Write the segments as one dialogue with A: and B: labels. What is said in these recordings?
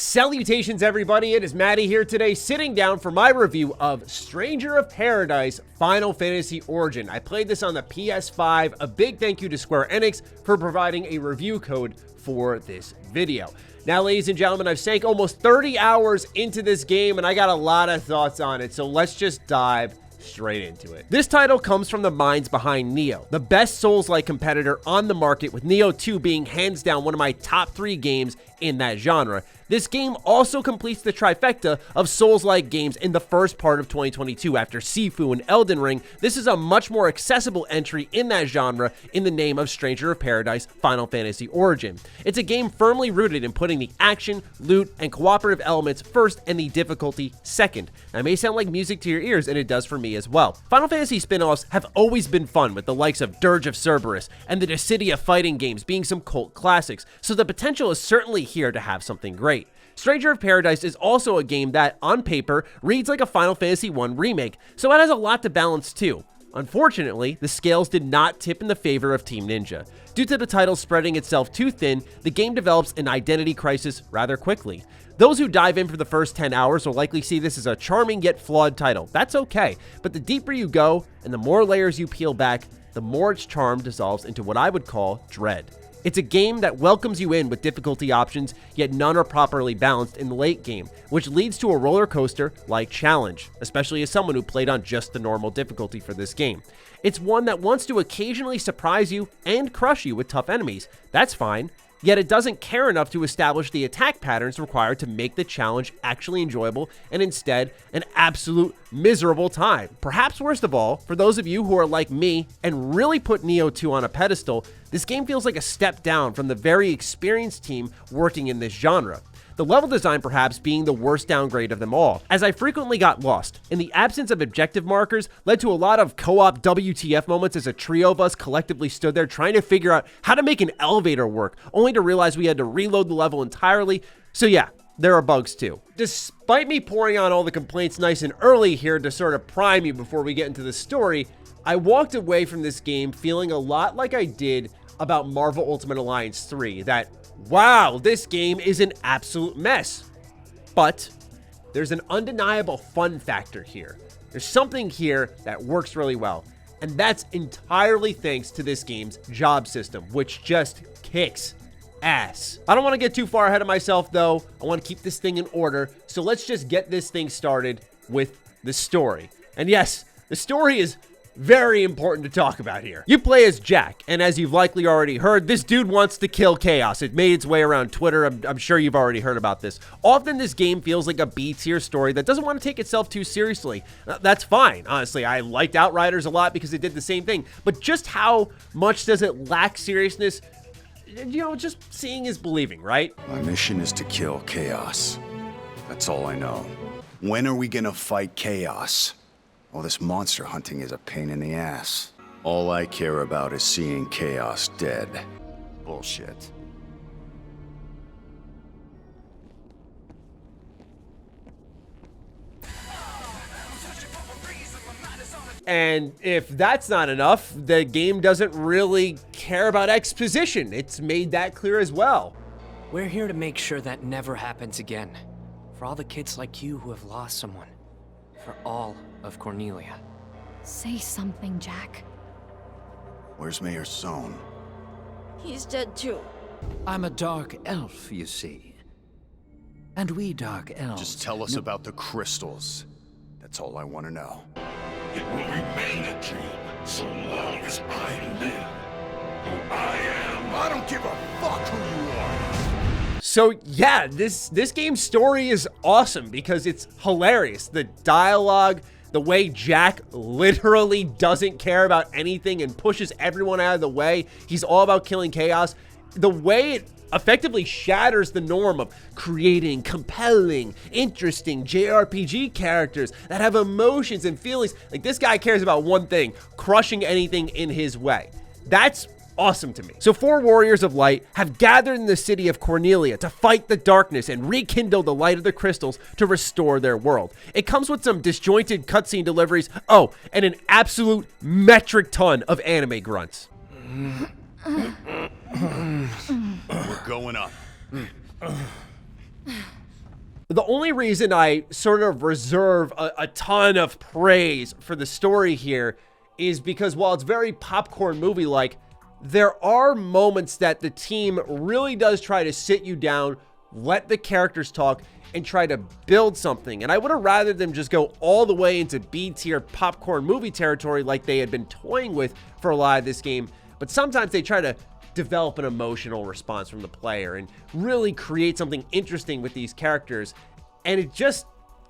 A: Salutations everybody, it is Matty here today, sitting down for my review of Stranger of Paradise Final Fantasy Origin. I played this on the PS5. A big thank you to Square Enix for providing a review code for this video. Now, ladies and gentlemen, I've sank almost 30 hours into this game and I got a lot of thoughts on it, so let's just dive straight into it. This title comes from the minds behind Nioh, the best Souls-like competitor on the market, with Nioh 2 being hands down one of my top 3 games in that genre. This game also completes the trifecta of Souls-like games in the first part of 2022 after Sifu and Elden Ring. This is a much more accessible entry in that genre in the name of Stranger of Paradise Final Fantasy Origin. It's a game firmly rooted in putting the action, loot, and cooperative elements first and the difficulty second. That may sound like music to your ears, and it does for me as well. Final Fantasy spin-offs have always been fun, with the likes of Dirge of Cerberus and the Dissidia fighting games being some cult classics, so the potential is certainly here to have something great. Stranger of Paradise is also a game that, on paper, reads like a Final Fantasy I remake, so it has a lot to balance too. Unfortunately, the scales did not tip in the favor of Team Ninja. Due to the title spreading itself too thin, the game develops an identity crisis rather quickly. Those who dive in for the first 10 hours will likely see this as a charming yet flawed title. That's okay, but the deeper you go and the more layers you peel back, the more its charm dissolves into what I would call dread. It's a game that welcomes you in with difficulty options, yet none are properly balanced in the late game, which leads to a roller coaster-like challenge, especially as someone who played on just the normal difficulty for this game. It's one that wants to occasionally surprise you and crush you with tough enemies. That's fine, yet it doesn't care enough to establish the attack patterns required to make the challenge actually enjoyable, and instead, an absolute miserable time. Perhaps worst of all, for those of you who are like me and really put Nioh 2 on a pedestal, this game feels like a step down from the very experienced team working in this genre. The level design perhaps being the worst downgrade of them all, as I frequently got lost, and the absence of objective markers led to a lot of co-op WTF moments as a trio of us collectively stood there trying to figure out how to make an elevator work, only to realize we had to reload the level entirely. So yeah, there are bugs too. Despite me pouring on all the complaints nice and early here to sort of prime you before we get into the story, I walked away from this game feeling a lot like I did about Marvel Ultimate Alliance 3, that wow, this game is an absolute mess. But there's an undeniable fun factor here. There's something here that works really well, and that's entirely thanks to this game's job system, which just kicks ass. I don't want to get too far ahead of myself though. I want to keep this thing in order, so let's just get this thing started with the story. And yes, the story is very important to talk about here. You play as Jack, and as you've likely already heard, this dude wants to kill Chaos. It made its way around Twitter. I'm sure you've already heard about this. Often this game feels like a B-tier story that doesn't want to take itself too seriously. That's fine, honestly. I liked Outriders a lot because it did the same thing, but just how much does it lack seriousness? You know, just seeing is believing, right?
B: My mission is to kill Chaos. That's all I know. When are we gonna fight Chaos? All this monster hunting is a pain in the ass. All I care about is seeing Chaos dead. Bullshit.
A: And if that's not enough, the game doesn't really care about exposition. It's made that clear as well.
C: We're here to make sure that never happens again. For all the kids like you who have lost someone. For all of Cornelia.
D: Say something, Jack.
B: Where's Mayor Sohn?
D: He's dead too.
E: I'm a dark elf, you see. And we dark elves...
B: Just tell us about the crystals. That's all I want to know.
F: It will remain a dream so long as I live. Who I am.
B: I don't give a fuck who you are.
A: So yeah, this game's story is awesome because it's hilarious. The dialogue, the way Jack literally doesn't care about anything and pushes everyone out of the way. He's all about killing Chaos. The way it effectively shatters the norm of creating compelling, interesting JRPG characters that have emotions and feelings. Like, this guy cares about one thing: crushing anything in his way. That's awesome to me. So 4 warriors of light have gathered in the city of Cornelia to fight the darkness and rekindle the light of the crystals to restore their world. It comes with some disjointed cutscene deliveries, oh, and an absolute metric ton of anime grunts.
B: We're going up.
A: the only reason I sort of reserve a ton of praise for the story here is because while it's very popcorn movie-like, there are moments that the team really does try to sit you down, let the characters talk, and try to build something. And I would have rather them just go all the way into B-tier popcorn movie territory like they had been toying with for a lot of this game. But sometimes they try to develop an emotional response from the player and really create something interesting with these characters. And it just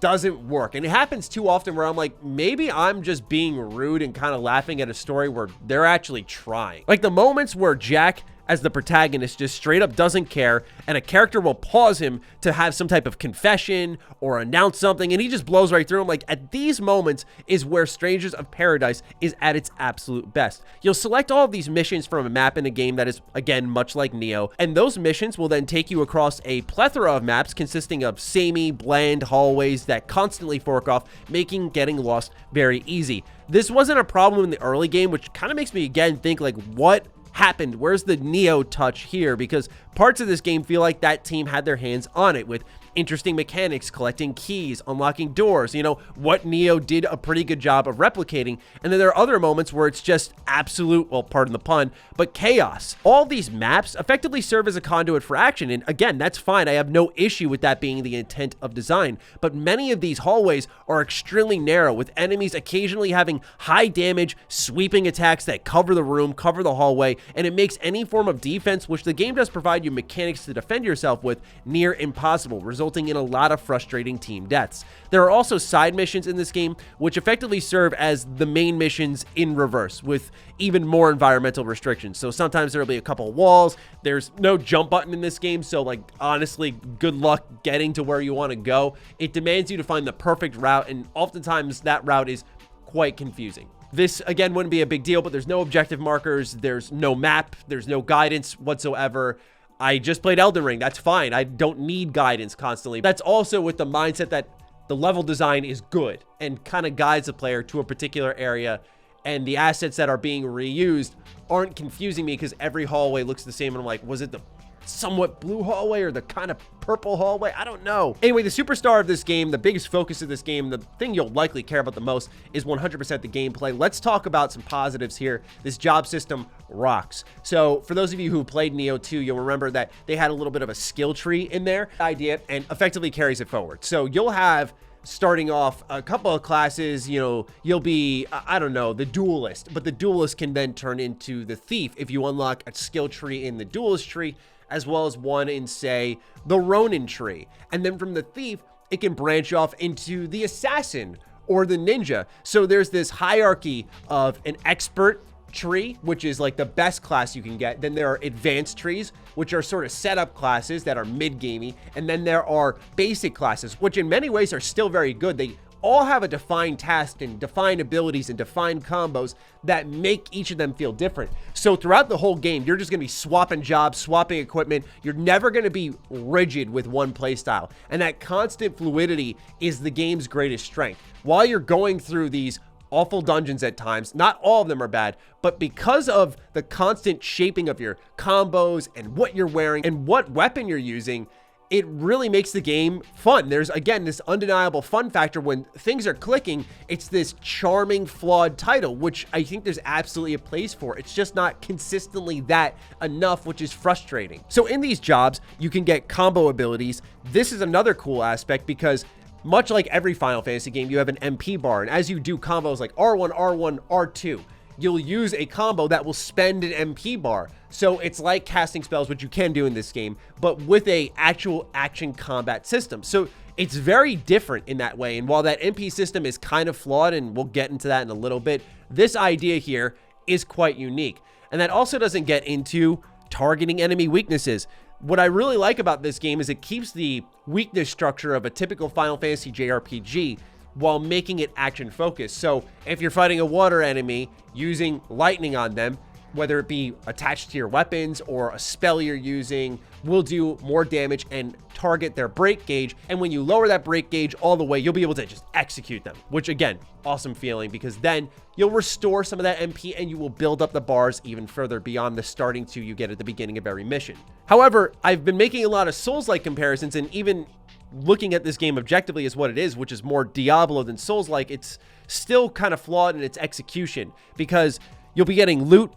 A: doesn't work. And it happens too often where I'm like, maybe I'm just being rude and kind of laughing at a story where they're actually trying. Like the moments where Jack, as the protagonist, just straight up doesn't care, and a character will pause him to have some type of confession or announce something, and he just blows right through him. Like, at these moments is where Strangers of Paradise is at its absolute best. You'll select all of these missions from a map in a game that is, again, much like Neo, and those missions will then take you across a plethora of maps consisting of samey, bland hallways that constantly fork off, making getting lost very easy. This wasn't a problem in the early game, which kind of makes me again think, like, what happened? Where's the Neo touch here? Because parts of this game feel like that team had their hands on it with interesting mechanics, collecting keys, unlocking doors, you know, what Neo did a pretty good job of replicating. And then there are other moments where it's just absolute, well, pardon the pun, but chaos. All these maps effectively serve as a conduit for action. And again, that's fine. I have no issue with that being the intent of design. But many of these hallways are extremely narrow, with enemies occasionally having high damage, sweeping attacks that cover the room, cover the hallway, and it makes any form of defense, which the game does provide you mechanics to defend yourself with, near impossible, resulting in a lot of frustrating team deaths. There are also side missions in this game, which effectively serve as the main missions in reverse, with even more environmental restrictions. So sometimes there'll be a couple walls. There's no jump button in this game, so like honestly, good luck getting to where you want to go. It demands you to find the perfect route, and oftentimes that route is quite confusing. This, again, wouldn't be a big deal, but there's no objective markers, there's no map, there's no guidance whatsoever. I just played Elden Ring. That's fine. I don't need guidance constantly. That's also with the mindset that the level design is good and kind of guides the player to a particular area, and the assets that are being reused aren't confusing me because every hallway looks the same, and I'm like, was it the somewhat blue hallway or the kind of purple hallway? I don't know. Anyway, the superstar of this game, the biggest focus of this game, the thing you'll likely care about the most is 100% the gameplay. Let's talk about some positives here. This job system rocks. So for those of you who played Neo 2, you'll remember that they had a little bit of a skill tree in their idea and effectively carries it forward. So you'll have, starting off, a couple of classes, you know, you'll be, I don't know, the duelist, but the duelist can then turn into the thief if you unlock a skill tree in the duelist tree, as well as one in, say, the Ronin tree. And then from the thief, it can branch off into the assassin or the ninja. So there's this hierarchy of an expert tree, which is like the best class you can get. Then there are advanced trees, which are sort of setup classes that are mid-gamey. And then there are basic classes, which in many ways are still very good. They all have a defined task and defined abilities and defined combos that make each of them feel different. So throughout the whole game, you're just going to be swapping jobs, swapping equipment. You're never going to be rigid with one playstyle. And that constant fluidity is the game's greatest strength. While you're going through these awful dungeons at times, not all of them are bad, but because of the constant shaping of your combos and what you're wearing and what weapon you're using, it really makes the game fun. There's, again, this undeniable fun factor when things are clicking. It's this charming, flawed title, which I think there's absolutely a place for. It's just not consistently that enough, which is frustrating. So in these jobs, you can get combo abilities. This is another cool aspect because much like every Final Fantasy game, you have an MP bar, and as you do combos like R1, R1, R2, you'll use a combo that will spend an MP bar. So it's like casting spells, which you can do in this game, but with a actual action combat system. So it's very different in that way. And while that MP system is kind of flawed, and we'll get into that in a little bit, this idea here is quite unique. And that also doesn't get into targeting enemy weaknesses. What I really like about this game is it keeps the weakness structure of a typical Final Fantasy JRPG while making it action focused. So if you're fighting a water enemy, using lightning on them, whether it be attached to your weapons or a spell you're using, will do more damage and target their break gauge. And when you lower that break gauge all the way, you'll be able to just execute them, which again, awesome feeling, because then you'll restore some of that MP and you will build up the bars even further beyond the starting 2 you get at the beginning of every mission. However, I've been making a lot of Souls-like comparisons, and even looking at this game objectively as what it is, which is more Diablo than Souls-like, it's still kind of flawed in its execution, because you'll be getting loot,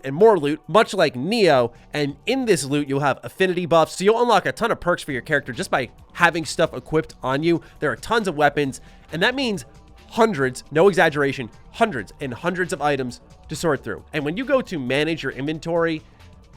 A: and more loot, much like Neo, and in this loot, you'll have affinity buffs, so you'll unlock a ton of perks for your character just by having stuff equipped on you. There are tons of weapons, and that means hundreds, no exaggeration, hundreds and hundreds of items to sort through. And when you go to manage your inventory,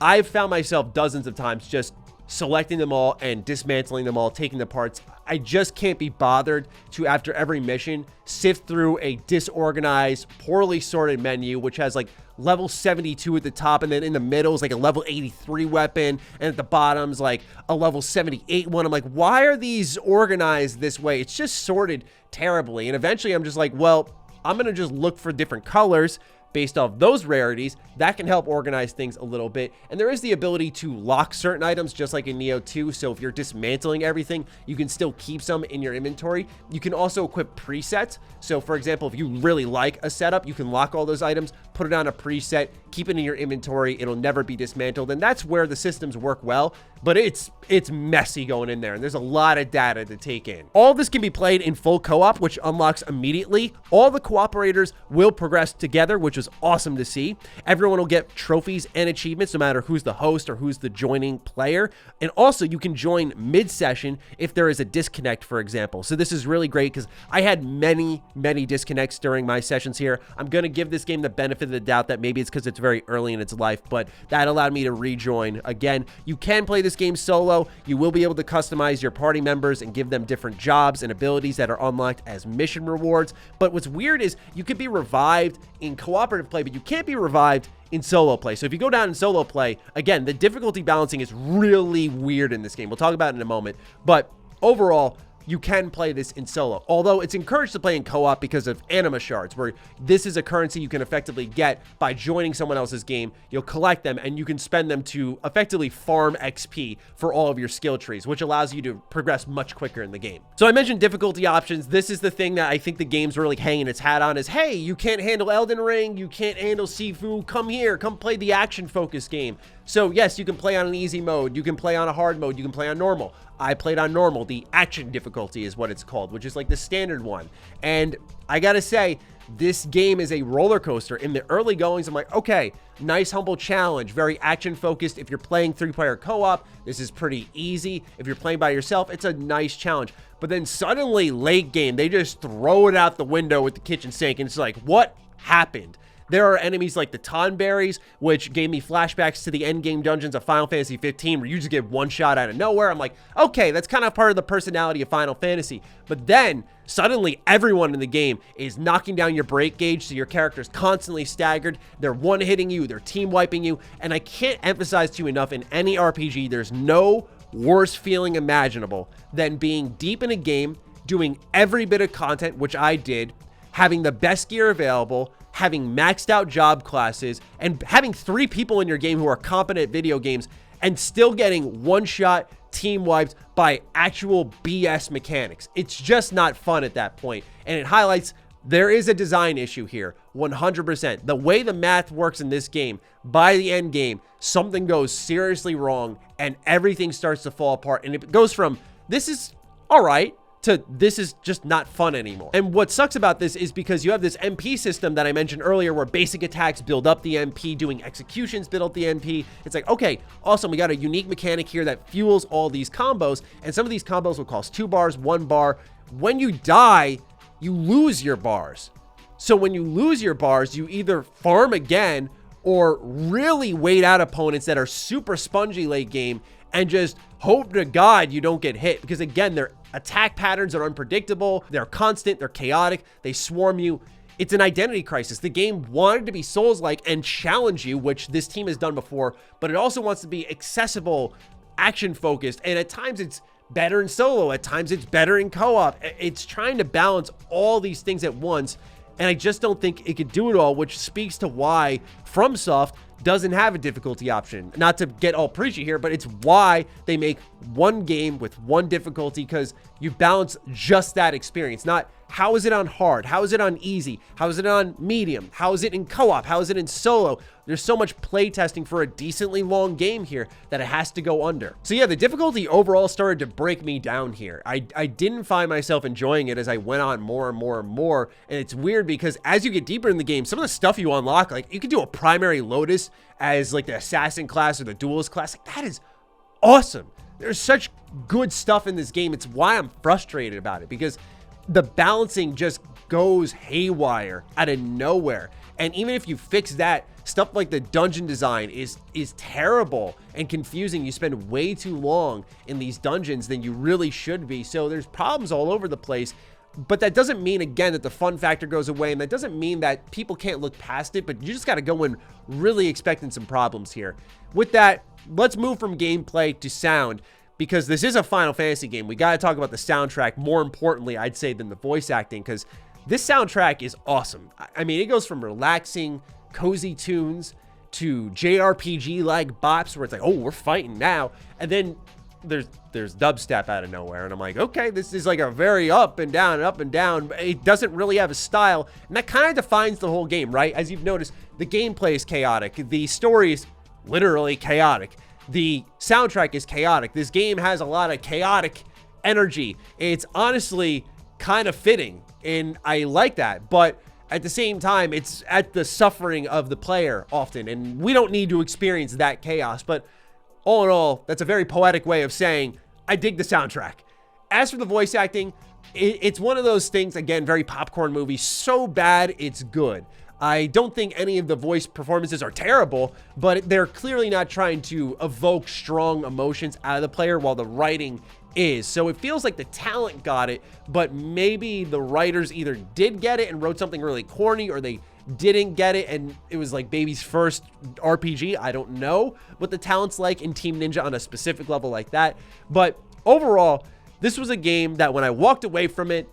A: I've found myself dozens of times just selecting them all and dismantling them all, taking the parts. I just can't be bothered to, after every mission, sift through a disorganized, poorly sorted menu, which has like level 72 at the top, and then in the middle is like a level 83 weapon, and at the bottom's like a level 78 one. I'm like, why are these organized this way? It's just sorted terribly. And eventually I'm just like, well, I'm gonna just look for different colors based off those rarities. That can help organize things a little bit. And there is the ability to lock certain items, just like in Neo 2. So if you're dismantling everything, you can still keep some in your inventory. You can also equip presets. So for example, if you really like a setup, you can lock all those items, put it on a preset, keep it in your inventory. It'll never be dismantled. And that's where the systems work well, but it's messy going in there, and there's a lot of data to take in. All this can be played in full co-op, which unlocks immediately. All the cooperators will progress together, which is awesome to see. Everyone will get trophies and achievements, no matter who's the host or who's the joining player. And also, you can join mid-session if there is a disconnect, for example. So this is really great, because I had many disconnects during my sessions here. I'm going to give this game the benefit of the doubt that maybe it's because it's very early in its life, but that allowed me to rejoin. Again, you can play this game solo. You will be able to customize your party members and give them different jobs and abilities that are unlocked as mission rewards. But what's weird is you could be revived in cooperative play, but you can't be revived in solo play. So if you go down in solo play, again, the difficulty balancing is really weird in this game. We'll talk about it in a moment, but overall, you can play this in solo. Although it's encouraged to play in co-op because of anima shards, where this is a currency you can effectively get by joining someone else's game. You'll collect them and you can spend them to effectively farm XP for all of your skill trees, which allows you to progress much quicker in the game. So I mentioned difficulty options. This is the thing that I think the game's really hanging its hat on is, hey, you can't handle Elden Ring, you can't handle Sifu, come here, come play the action-focused game. So yes, you can play on an easy mode, you can play on a hard mode, you can play on normal. I played on normal. The action difficulty is what it's called, which is like the standard one. And I gotta say, this game is a roller coaster. In the early goings, I'm like, okay, nice humble challenge, very action focused. If you're playing 3-player co-op, this is pretty easy. If you're playing by yourself, it's a nice challenge. But then suddenly late game, they just throw it out the window with the kitchen sink, and it's like, what happened? There are enemies like the Tonberries, which gave me flashbacks to the endgame dungeons of Final Fantasy 15, where you just get one shot out of nowhere. I'm like, okay, that's kind of part of the personality of Final Fantasy. But then, suddenly, everyone in the game is knocking down your break gauge, so your character's constantly staggered. They're one-hitting you, they're team-wiping you, and I can't emphasize to you enough, in any RPG, there's no worse feeling imaginable than being deep in a game, doing every bit of content, which I did, having the best gear available, having maxed out job classes, and having 3 people in your game who are competent at video games, and still getting one-shot team wiped by actual BS mechanics. It's just not fun at that point, and it highlights there is a design issue here, 100%. The way the math works in this game, by the end game, something goes seriously wrong, and everything starts to fall apart, and it goes from, this is all right, to this is just not fun anymore. And what sucks about this is because you have this MP system that I mentioned earlier, where basic attacks build up the MP, doing executions build up the MP. It's like, okay, awesome, we got a unique mechanic here that fuels all these combos, and some of these combos will cost 2 bars, 1 bar. When you die, you lose your bars. So when you lose your bars, you either farm again or really wait out opponents that are super spongy late game and just hope to God you don't get hit, because again, their attack patterns are unpredictable, they're constant, they're chaotic, they swarm you. It's an identity crisis. The game wanted to be Souls-like and challenge you, which this team has done before, but it also wants to be accessible, action-focused, and at times it's better in solo, at times it's better in co-op. It's trying to balance all these things at once, and I just don't think it could do it all, which speaks to why FromSoft doesn't have a difficulty option. Not to get all preachy here, but it's why they make one game with one difficulty, because you balance just that experience. Not how is it on hard, how is it on easy, how is it on medium, how is it in co-op, how is it in solo. There's so much play testing for a decently long game here that it has to go under. So yeah, the difficulty overall started to break me down here. I didn't find myself enjoying it as I went on more and more and more. And it's weird because as you get deeper in the game, some of the stuff you unlock, like you can do a primary Lotus as like the assassin class or the duelist class. Like, that is awesome. There's such good stuff in this game. It's why I'm frustrated about it, because the balancing just goes haywire out of nowhere. And even if you fix that, stuff like the dungeon design is terrible and confusing. You spend way too long in these dungeons than you really should be. So there's problems all over the place. But that doesn't mean, again, that the fun factor goes away. And that doesn't mean that people can't look past it. But you just got to go in really expecting some problems here. With that, let's move from gameplay to sound, because this is a Final Fantasy game. We got to talk about the soundtrack more importantly, I'd say, than the voice acting, because this soundtrack is awesome. I mean, it goes from relaxing, cozy tunes to JRPG-like bops where it's like, oh, we're fighting now. And then there's dubstep out of nowhere. And I'm like, okay, this is like a very up and down, but it doesn't really have a style. And that kind of defines the whole game, right? As you've noticed, the gameplay is chaotic. The story is literally chaotic. The soundtrack is chaotic. This game has a lot of chaotic energy. It's honestly kind of fitting, and I like that. But at the same time, it's at the suffering of the player often, and we don't need to experience that chaos. But all in all, that's a very poetic way of saying I dig the soundtrack. As for the voice acting, it's one of those things, again, very popcorn movie, so bad it's good. I don't think any of the voice performances are terrible, but they're clearly not trying to evoke strong emotions out of the player, while the writing is. So it feels like the talent got it, but maybe the writers either did get it and wrote something really corny, or they didn't get it and it was like baby's first RPG. I don't know what the talent's like in Team Ninja on a specific level like that. But overall, this was a game that when I walked away from it,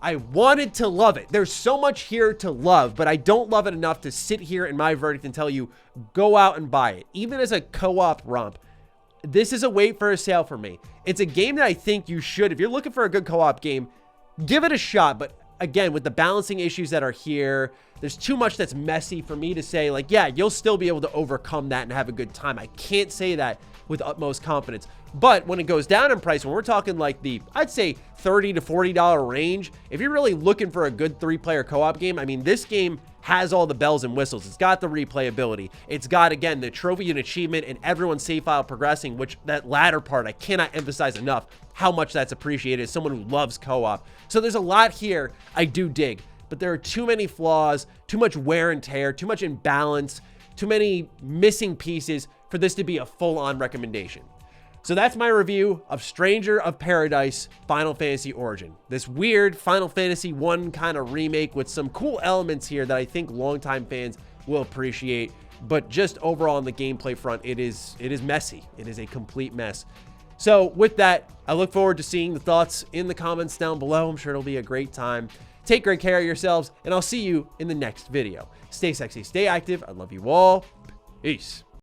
A: I wanted to love it. There's so much here to love, but I don't love it enough to sit here in my verdict and tell you, go out and buy it. Even as a co-op romp, this is a wait for a sale for me. It's a game that I think you should, if you're looking for a good co-op game, give it a shot. But again, with the balancing issues that are here, there's too much that's messy for me to say, like, yeah, you'll still be able to overcome that and have a good time. I can't say that with utmost confidence. But when it goes down in price, when we're talking like the, I'd say $30 to $40 range, if you're really looking for a good 3-player co-op game, I mean, this game has all the bells and whistles. It's got the replayability. It's got, again, the trophy and achievement and everyone's save file progressing, which that latter part, I cannot emphasize enough how much that's appreciated as someone who loves co-op. So there's a lot here I do dig, but there are too many flaws, too much wear and tear, too much imbalance, too many missing pieces for this to be a full-on recommendation. So that's my review of Stranger of Paradise Final Fantasy Origin. This weird Final Fantasy 1 kind of remake with some cool elements here that I think longtime fans will appreciate. But just overall on the gameplay front, it is messy. It is a complete mess. So with that, I look forward to seeing the thoughts in the comments down below. I'm sure it'll be a great time. Take great care of yourselves, and I'll see you in the next video. Stay sexy, stay active. I love you all. Peace.